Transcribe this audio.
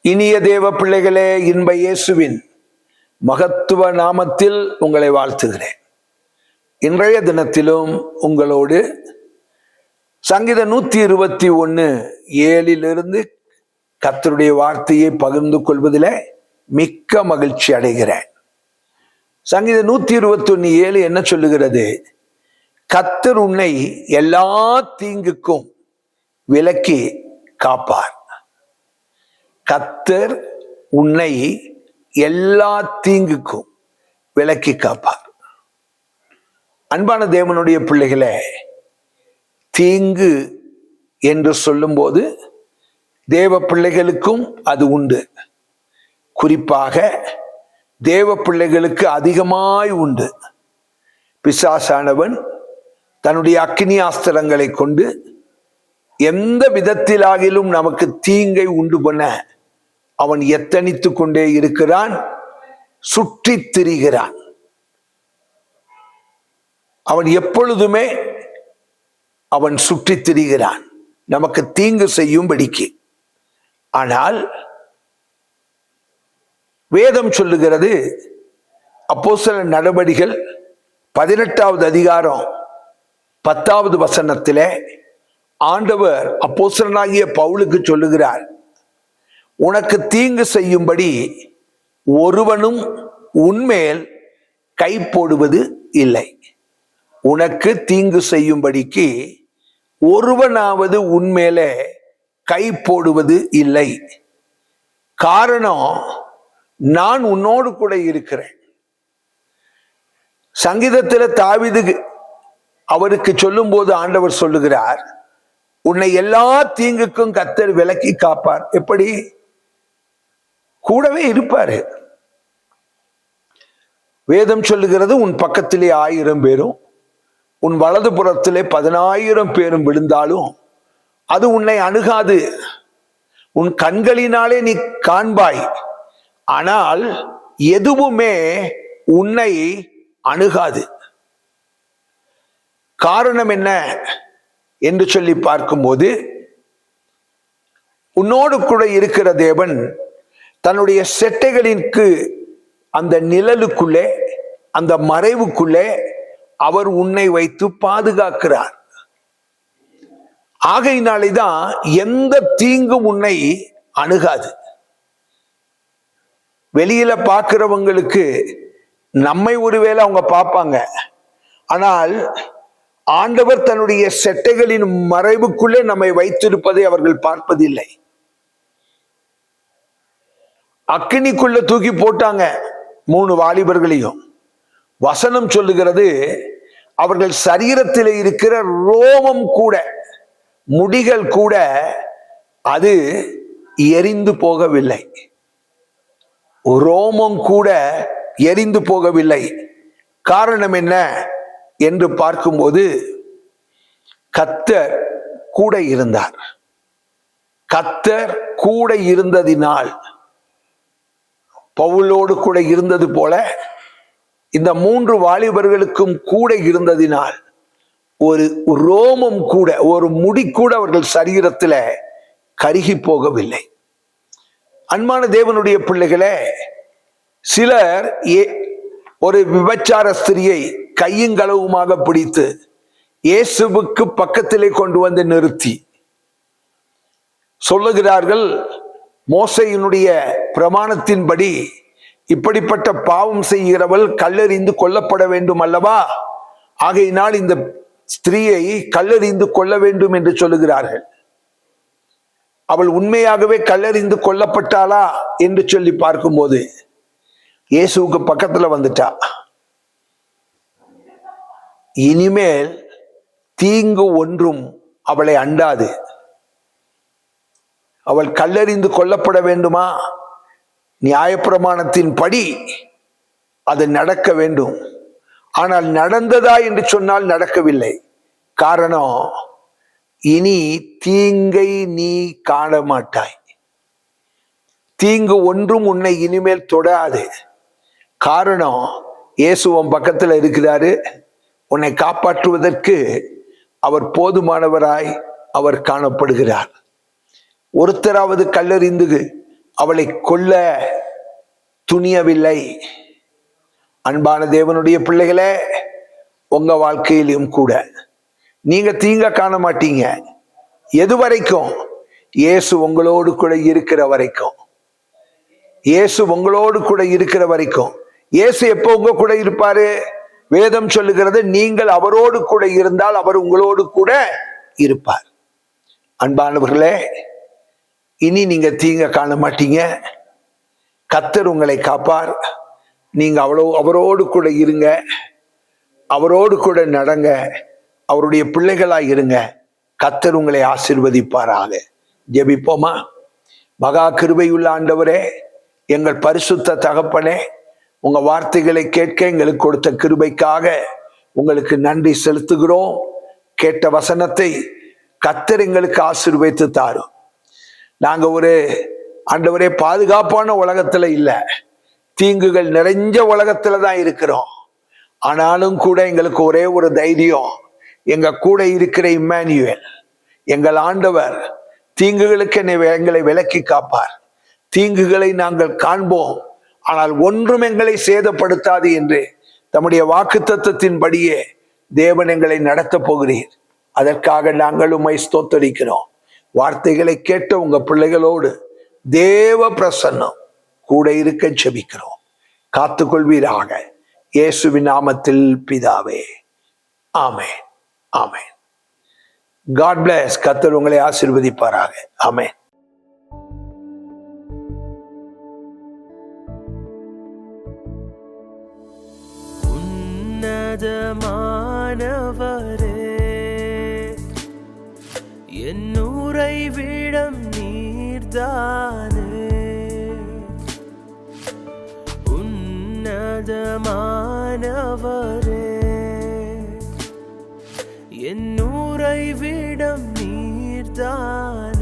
இனிய தேவ பிள்ளைகளே, இன்ப இயேசுவின் மகத்துவ நாமத்தில் உங்களை வாழ்த்துகிறேன். இன்றைய தினத்திலும் உங்களோடு சங்கீதம் 121:7 கர்த்தருடைய வார்த்தையை பகிர்ந்து கொள்வதில் மிக்க மகிழ்ச்சி அடைகிறேன். சங்கீதம் 121:7 என்ன சொல்லுகிறது? கர்த்தர் உன்னை எல்லா தீங்குக்கும் விலக்கி காப்பார். கர்த்தர் உன்னை எல்லா தீங்குக்கும் விலக்கி காப்பார். அன்பான தேவனுடைய பிள்ளைகளே, தீங்கு என்று சொல்லும்போது தேவ பிள்ளைகளுக்கும் அது உண்டு. குறிப்பாக தேவ பிள்ளைகளுக்கு அதிகமாய் உண்டு. பிசாசானவன் தன்னுடைய அக்கினி அஸ்திரங்களை கொண்டு எந்த விதத்திலாகிலும் நமக்கு தீங்கை உண்டு பண்ண அவன் எத்தனித்து கொண்டே இருக்கிறான், சுற்றித் திரிகிறான். அவன் எப்பொழுதுமே அவன் சுற்றித் திரிகிறான் நமக்கு தீங்கு செய்யும்படிக்கு. ஆனால் வேதம் சொல்லுகிறது, அப்போஸ்தலர் நடபடிகள் 18வது அதிகாரம் 10வது வசனத்திலே ஆண்டவர் அப்போஸ்தலனாகிய பவுலுக்கு சொல்லுகிறார், உனக்கு தீங்கு செய்யும்படி ஒருவனும் உன்மேல் கை போடுவது இல்லை. உனக்கு தீங்கு செய்யும்படிக்கு ஒருவனாவது உன்மேலே கை போடுவது இல்லை. காரணம், நான் உன்னோடு கூட இருக்கிறேன். சங்கீதத்தில் தாவீது அவருக்கு சொல்லும் போது ஆண்டவர் சொல்லுகிறார், உன்னை எல்லா தீங்குக்கும் கர்த்தர் விலக்கி காப்பார். எப்படி? கூடவே இருப்பாரு. வேதம் சொல்லுகிறது, உன் பக்கத்திலே 1000 பேரும் உன் வலது புறத்திலே 10,000 பேரும் விழுந்தாலும் அது உன்னை அணுகாது. உன் கண்களினாலே நீ காண்பாய், ஆனால் எதுவுமே உன்னை அணுகாது. காரணம் என்ன என்று சொல்லி பார்க்கும்போது, உன்னோடு கூட இருக்கிற தேவன் தன்னுடைய செட்டைகளிற்கு அந்த நிழலுக்குள்ளே, அந்த மறைவுக்குள்ளே அவர் உன்னை வைத்து பாதுகாக்கிறார். ஆகையினாலேதான் எந்த தீங்கும் உன்னை அணுகாது. வெளியில பார்க்கிறவங்களுக்கு நம்மை ஒருவேளை அவங்க பார்ப்பாங்க, ஆனால் ஆண்டவர் தன்னுடைய செட்டைகளின் மறைவுக்குள்ளே நம்மை வைத்திருப்பதை அவர்கள் பார்ப்பதில்லை. அக்கினிக்குள்ள தூக்கி போட்டாங்க 3 வாலிபர்களையும். வசனம் சொல்லுகிறது, அவர்கள் சரீரத்தில் இருக்கிற ரோமம் கூட, முடிகள் கூட அது எரிந்து போகவில்லை. ரோமம் கூட எரிந்து போகவில்லை. காரணம் என்ன என்று பார்க்கும்போது, கர்த்தர் கூட இருந்தார். கர்த்தர் கூட இருந்ததினால், பவுலோடு கூட இருந்தது போல இந்த 3 வாலிபர்களுக்கும் கூட இருந்ததினால் ஒரு ரோமம் கூட, ஒரு முடி கூட அவர்கள் சரீரத்தில் கருகி போகவில்லை. அன்பான தேவனுடைய பிள்ளைகளே, சிலர் ஒரு விபச்சார ஸ்திரியை கையுங்களவுமாக பிடித்து இயேசுவுக்கு பக்கத்திலே கொண்டு வந்து நிறுத்தி சொல்லுகிறார்கள், மோசையினுடைய பிரமாணத்தின்படி இப்படிப்பட்ட பாவம் செய்கிறவள் கல்லெறிந்து கொல்லப்பட வேண்டும் அல்லவா? ஆகையினால் இந்த ஸ்திரீயை கல்லெறிந்து கொள்ள வேண்டும் என்று சொல்லுகிறார்கள். அவள் உண்மையாகவே கல்லெறிந்து கொல்லப்பட்டாளா என்று சொல்லி பார்க்கும்போது இயேசுவுக்கு பக்கத்துல வந்துட்டா. இனிமேல் தீங்கு ஒன்றும் அவளை அண்டாது. அவள் கல்லெறிந்து கொல்லப்பட வேண்டுமா? நியாயப்பிரமாணத்தின் படி அது நடக்க வேண்டும். ஆனால் நடந்ததா என்று சொன்னால் நடக்கவில்லை. காரணம், இனி தீங்கை நீ காண மாட்டாய். தீங்கு ஒன்றும் உன்னை இனிமேல் தொடாது. காரணம், இயேசுவன் பக்கத்தில் இருக்கிறாரு. உன்னை காப்பாற்றுவதற்கு அவர் போதுமானவராய் அவர் காணப்படுகிறார். ஒருத்தராவது கல்லறிந்து அவளை கொல்ல துணியவில்லை. அன்பான தேவனுடைய பிள்ளைகளே, உங்க வாழ்க்கையிலும் கூட நீங்க தீங்க காண மாட்டீங்க. எது வரைக்கும்? இயேசு உங்களோடு கூட இருக்கிற வரைக்கும். இயேசு உங்களோடு கூட இருக்கிற வரைக்கும். இயேசு எப்போ உங்க கூட இருப்பாரு? வேதம் சொல்லுகிறது, நீங்கள் அவரோடு கூட இருந்தால் அவர் உங்களோடு கூட இருப்பார். அன்பானவர்களே, இனி நீங்க தீங்க காண மாட்டீங்க. கர்த்தர் உங்களை காப்பார். நீங்க அவரோடு கூட இருங்க, அவரோடு கூட நடங்க, அவருடைய பிள்ளைகளாய் இருங்க. கர்த்தர் உங்களை ஆசீர்வதிப்பாராக. ஜெபிப்போமா? மகா கிருபையுள்ள ஆண்டவரே, எங்கள் பரிசுத்த தகப்பனே, உங்க வார்த்தைகளை கேட்க எங்களுக்கு கொடுத்த கிருபைக்காக உங்களுக்கு நன்றி செலுத்துகிறோம். கேட்ட வசனத்தை கர்த்தர் எங்களுக்கு ஆசீர்வதித்து தாரும். நாங்க ஒரு ஆண்டவரே பாதுகாப்பான உலகத்துல இல்ல, தீங்குகள் நிறைஞ்ச உலகத்துல தான் இருக்கிறோம். ஆனாலும் கூட எங்களுக்கு ஒரே ஒரு தைரியம், எங்க கூட இருக்கிற இம்மானுவேல் எங்கள் ஆண்டவர் தீங்குகளுக்கு எங்களை விலக்கி காப்பார். தீங்குகளை நாங்கள் காண்போம், ஆனால் ஒன்றும் எங்களை சேதப்படுத்தாது என்று தம்முடைய வாக்குத்தத்தத்தின்படியே தேவன் எங்களை நடத்த போகிறீர். அதற்காக நாங்கள் உம்மை ஸ்தோத்தரிக்கிறோம். வார்த்தைகளை கேட்ட உங்க பிள்ளைகளோடு தேவ பிரசன்னம் கூட இருக்க ஜெபிக்கிறோம். காத்துக்கொள்வீராக. இயேசுவின் நாமத்தில் பிதாவே, ஆமென், ஆமென். God bless. கர்த்தர் உங்களை ஆசீர்வதிப்பாராக. ஆமென். உன்னதமானவரே, என் உறைவிடம் நீர்தானே. உன்னதமானவரே, என் உறைவிடம் நீர்தானே.